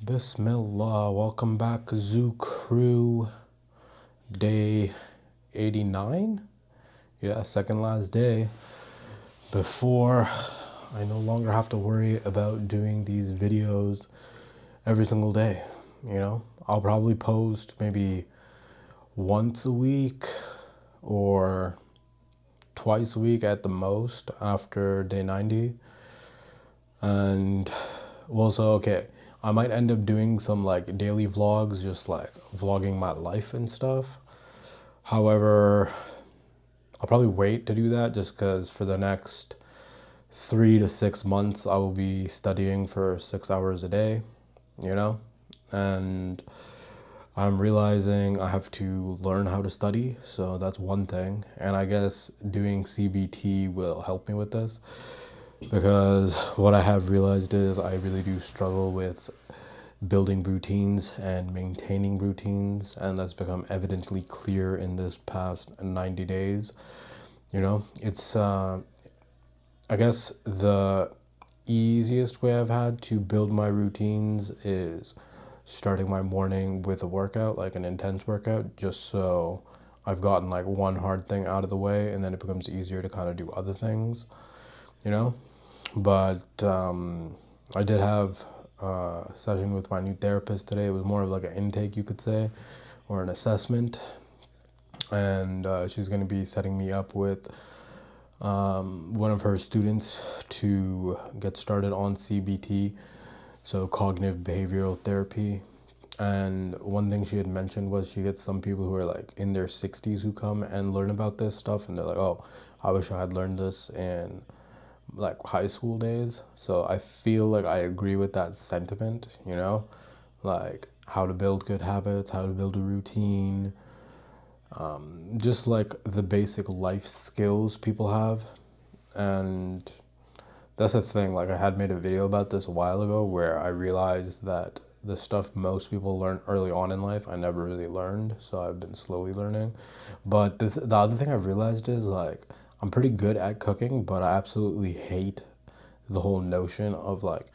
Bismillah, welcome back, Zoo Crew. Day 89? Yeah, second last day before I no longer have to worry about doing these videos every single day. I'll probably post maybe once a week or twice a week at the most after day 90. And also, okay, I might end up doing some like daily vlogs, just like vlogging my life and stuff. However, I'll probably wait to do that just because for the next 3 to 6 months, I will be studying for 6 hours a day, you know? And I'm realizing I have to learn how to study, so that's one thing. And I guess doing CBT will help me with this because what I have realized is I really do struggle with building routines and maintaining routines, and that's become evidently clear in this past 90 days. It's I guess the easiest way I've had to build my routines is starting my morning with a workout, like an intense workout, just so I've gotten like one hard thing out of the way, and then it becomes easier to kind of do other things, you know? But I did have a session with my new therapist today. It was more of like an intake, you could say, or an assessment. And she's going to be setting me up with one of her students to get started on CBT, so cognitive behavioral therapy. And one thing she had mentioned was she gets some people who are like in their 60s who come and learn about this stuff, and they're like, oh, I wish I had learned this in like high school days. So I feel like I agree with that sentiment, like how to build good habits, how to build a routine, just like the basic life skills people have. And that's the thing, like I had made a video about this a while ago where I realized that the stuff most people learn early on in life I never really learned, so I've been slowly learning. But the other thing I've realized is like I'm pretty good at cooking, but I absolutely hate the whole notion of like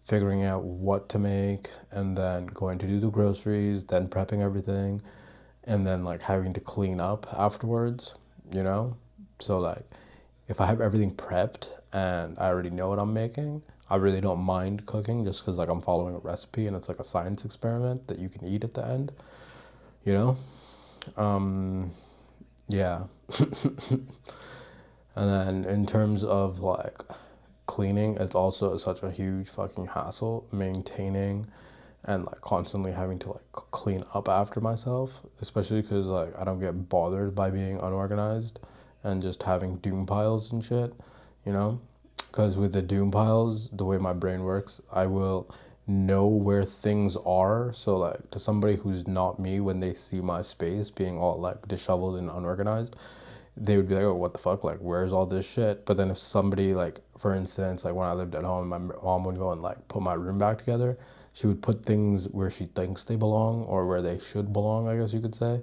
figuring out what to make and then going to do the groceries, then prepping everything, and then like having to clean up afterwards, you know? So like if I have everything prepped and I already know what I'm making, I really don't mind cooking just because like I'm following a recipe and it's like a science experiment that you can eat at the end, you know? Yeah. And then in terms of like cleaning, it's also such a huge fucking hassle maintaining and like constantly having to like clean up after myself, especially because like I don't get bothered by being unorganized and just having doom piles and shit, you know? Because with the doom piles, the way my brain works, I will know where things are. So like to somebody who's not me, when they see my space being all like disheveled and unorganized, they would be like, oh, what the fuck? Like, where's all this shit? But then if somebody, like, for instance, like when I lived at home, my mom would go and like put my room back together. She would put things where she thinks they belong or where they should belong, I guess you could say.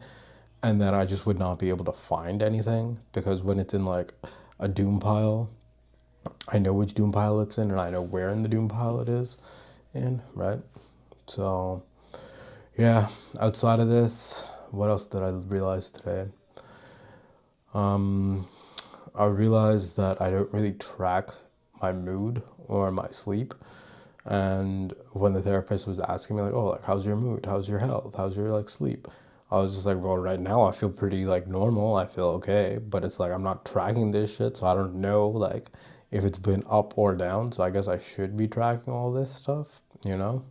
And then I just would not be able to find anything because when it's in like a doom pile, I know which doom pile it's in and I know where in the doom pile it is in, right? So, yeah, outside of this, what else did I realize today? I realized that I don't really track my mood or my sleep. And when the therapist was asking me like, oh, like, how's your mood? How's your health? How's your like sleep? I was just like, well, right now I feel pretty like normal. I feel okay, but it's like I'm not tracking this shit, so I don't know like if it's been up or down. So I guess I should be tracking all this stuff, you know?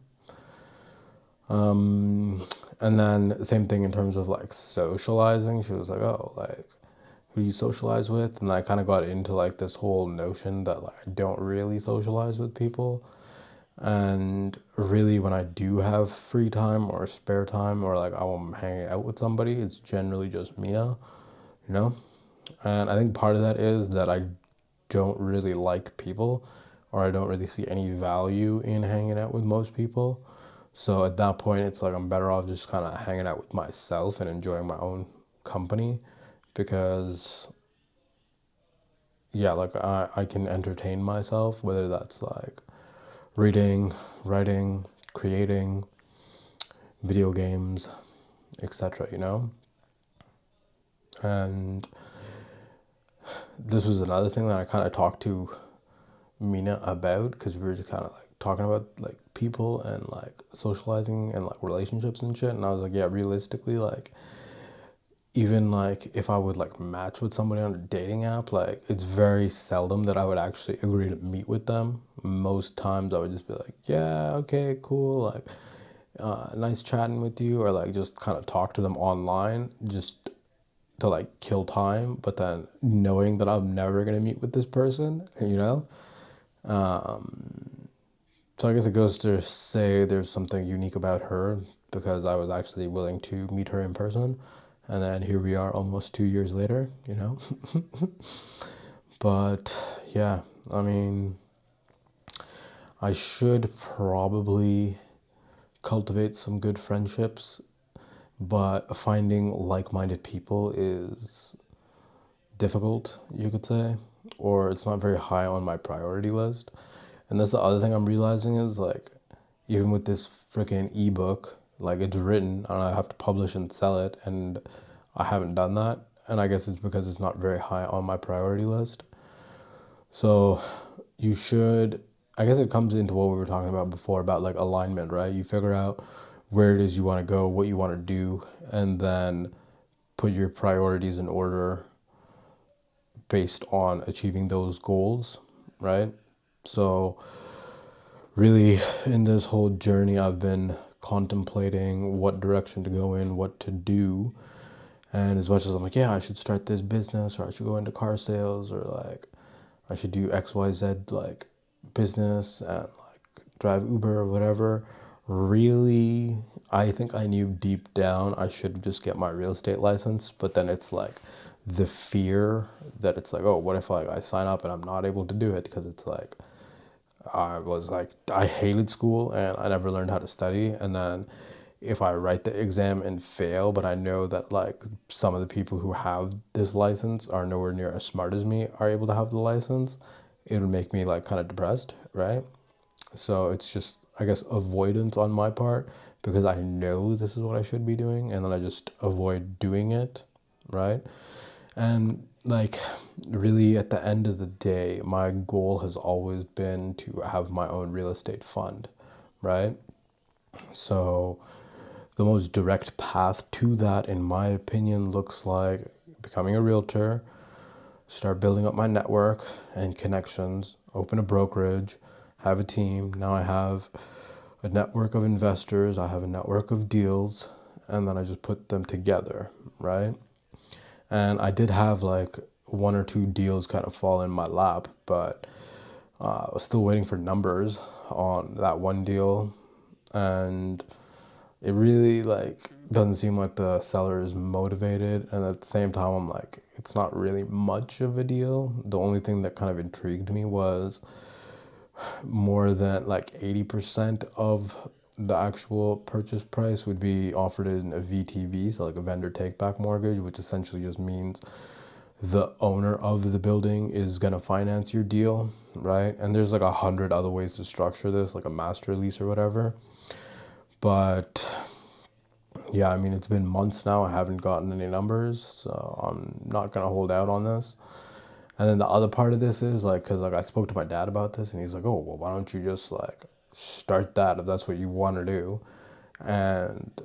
And then same thing in terms of like socializing. She was like, oh, like who do you socialize with? And I kind of got into like this whole notion that like I don't really socialize with people. And really, when I do have free time or spare time or like I'm hanging out with somebody, it's generally just Mina, you know? And I think part of that is that I don't really like people or I don't really see any value in hanging out with most people. So at that point, it's like I'm better off just kind of hanging out with myself and enjoying my own company because, yeah, like I can entertain myself, whether that's like reading, writing, creating video games, etc., And this was another thing that I kind of talked to Mina about, because we were just kind of like talking about like people and like socializing and like relationships and shit. And I was like, yeah, realistically, like even like if I would like match with somebody on a dating app, like it's very seldom that I would actually agree to meet with them. Most times I would just be like, yeah, okay, cool, like nice chatting with you, or like just kind of talk to them online just to like kill time, but then knowing that I'm never gonna meet with this person. So I guess it goes to say there's something unique about her, because I was actually willing to meet her in person. And then here we are almost 2 years later. But yeah, I mean, I should probably cultivate some good friendships, but finding like-minded people is difficult, you could say, or it's not very high on my priority list. And that's the other thing I'm realizing is like, even with this freaking ebook, like it's written and I have to publish and sell it, and I haven't done that. And I guess it's because it's not very high on my priority list. So you should, I guess it comes into what we were talking about before about like alignment, right? You figure out where it is you want to go, what you want to do, and then put your priorities in order based on achieving those goals, right? So really, in this whole journey, I've been contemplating what direction to go in, what to do. And as much as I'm like, yeah, I should start this business, or I should go into car sales, or like I should do XYZ like business and like drive Uber or whatever, really, I think I knew deep down I should just get my real estate license. But then it's like the fear that it's like, oh, what if like I sign up and I'm not able to do it, because it's like I hated school and I never learned how to study. And then if I write the exam and fail, but I know that like some of the people who have this license are nowhere near as smart as me are able to have the license, it would make me like kind of depressed, right? So it's just, I guess, avoidance on my part, because I know this is what I should be doing, and then I just avoid doing it, right? And like, really, at the end of the day, my goal has always been to have my own real estate fund, right? So the most direct path to that, in my opinion, looks like becoming a realtor, start building up my network and connections, open a brokerage, have a team. Now I have a network of investors, I have a network of deals, and then I just put them together, right? And I did have like one or two deals kind of fall in my lap, but I was still waiting for numbers on that one deal. And it really like doesn't seem like the seller is motivated. And at the same time, I'm like, it's not really much of a deal. The only thing that kind of intrigued me was more than like 80% of the actual purchase price would be offered in a VTB, so like a vendor take back mortgage, which essentially just means the owner of the building is going to finance your deal, right? And there's like 100 other ways to structure this, like a master lease or whatever. But yeah, I mean, it's been months now. I haven't gotten any numbers, so I'm not going to hold out on this. And then the other part of this is like, because like I spoke to my dad about this, and he's like, oh, well, why don't you just like start that if that's what you want to do? And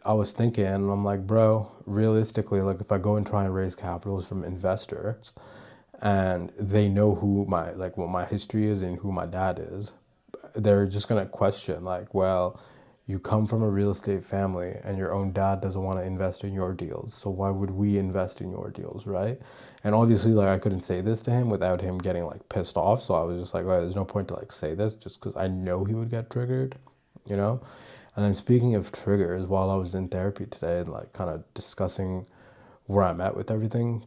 I was thinking, and I'm like, bro, realistically, like if I go and try and raise capitals from investors, and they know who my like what my history is and who my dad is, they're just gonna question like, well, you come from a real estate family and your own dad doesn't want to invest in your deals, so why would we invest in your deals, right? And obviously, like, I couldn't say this to him without him getting like pissed off, so I was just like, well, there's no point to like say this just because I know he would get triggered, you know. And then speaking of triggers, while I was in therapy today, like kind of discussing where I'm at with everything,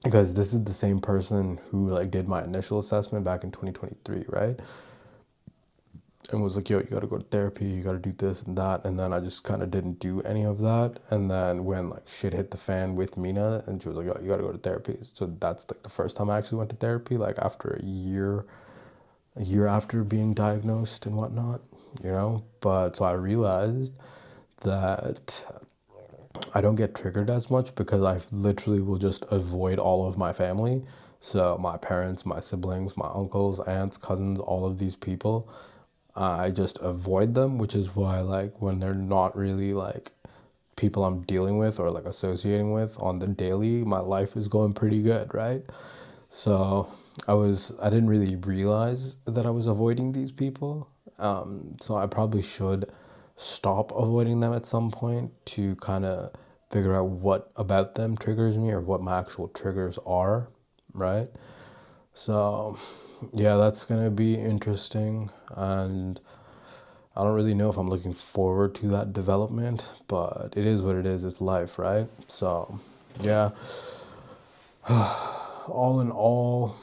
because this is the same person who like did my initial assessment back in 2023, right? And was like, yo, you gotta go to therapy, you gotta do this and that. And then I just kind of didn't do any of that. And then when like shit hit the fan with Mina, and she was like, yo, you gotta go to therapy. So that's like the first time I actually went to therapy, like after a year a year after being diagnosed and whatnot, you know. But so I realized that I don't get triggered as much because I literally will just avoid all of my family. So my parents, my siblings, my uncles, aunts, cousins, all of these people, I just avoid them, which is why like when they're not really like people I'm dealing with or like associating with on the daily, my life is going pretty good, right? So I didn't really realize that I was avoiding these people. So I probably should stop avoiding them at some point to kind of figure out what about them triggers me or what my actual triggers are, right? So yeah, that's gonna be interesting, and I don't really know if I'm looking forward to that development, but it is what it is. It's life, right? So yeah, all in all,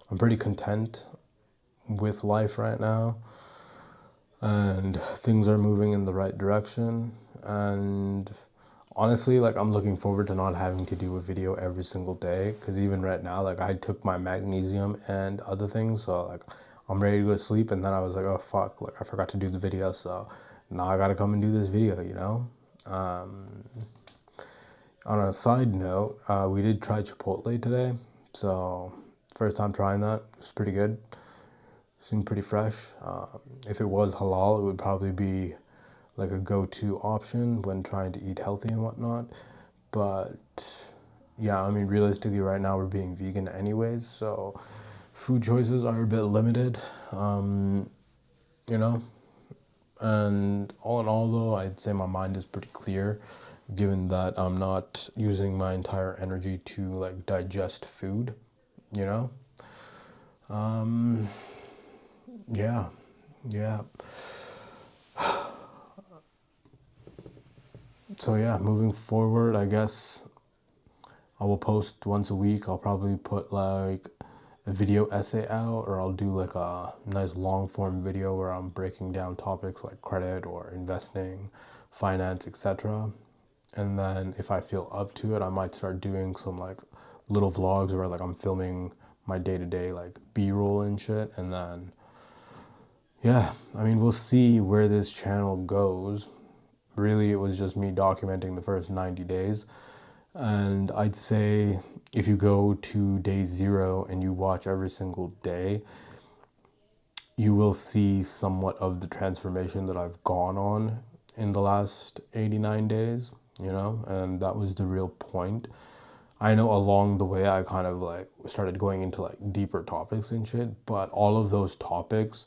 I'm pretty content with life right now, and things are moving in the right direction. And honestly, like I'm looking forward to not having to do a video every single day, because even right now, like I took my magnesium and other things, so like I'm ready to go to sleep, and then I was like, oh fuck, like I forgot to do the video, so now I gotta come and do this video, you know. On a side note, we did try Chipotle today, so first time trying that. It was pretty good. Seemed pretty fresh. If it was halal, it would probably be like a go-to option when trying to eat healthy and whatnot. But yeah, I mean, realistically, right now we're being vegan anyways, so food choices are a bit limited, you know. And all in all, though, I'd say my mind is pretty clear, given that I'm not using my entire energy to like digest food, you know. Yeah, yeah. So yeah, moving forward, I guess I will post once a week. I'll probably put like a video essay out, or I'll do like a nice long form video where I'm breaking down topics like credit or investing, finance, etc. And then if I feel up to it, I might start doing some like little vlogs where like I'm filming my day-to-day like B-roll and shit. And then yeah, I mean, we'll see where this channel goes. Really, it was just me documenting the first 90 days. And I'd say if you go to day 0 and you watch every single day, you will see somewhat of the transformation that I've gone on in the last 89 days, you know, and that was the real point. I know along the way I kind of like started going into like deeper topics and shit, but all of those topics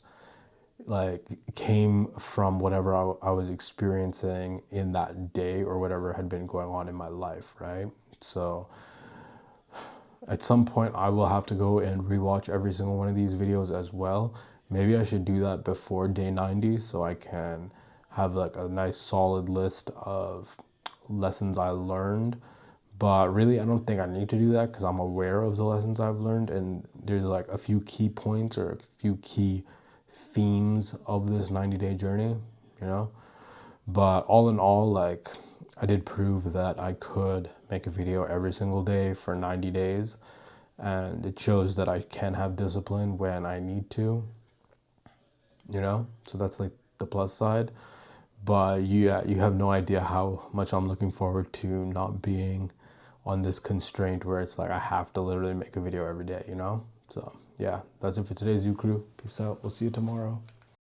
like came from whatever I was experiencing in that day or whatever had been going on in my life, right? So at some point I will have to go and rewatch every single one of these videos as well. Maybe I should do that before day 90 so I can have like a nice solid list of lessons I learned. But really, I don't think I need to do that because I'm aware of the lessons I've learned, and there's like a few key points or a few key themes of this 90-day journey, you know? But all in all, like, I did prove that I could make a video every single day for 90 days, and it shows that I can have discipline when I need to, you know? So that's like the plus side. But you have no idea how much I'm looking forward to not being on this constraint where it's like I have to literally make a video every day, you know? So yeah, that's it for today's Zoo Crew. Peace out. We'll see you tomorrow.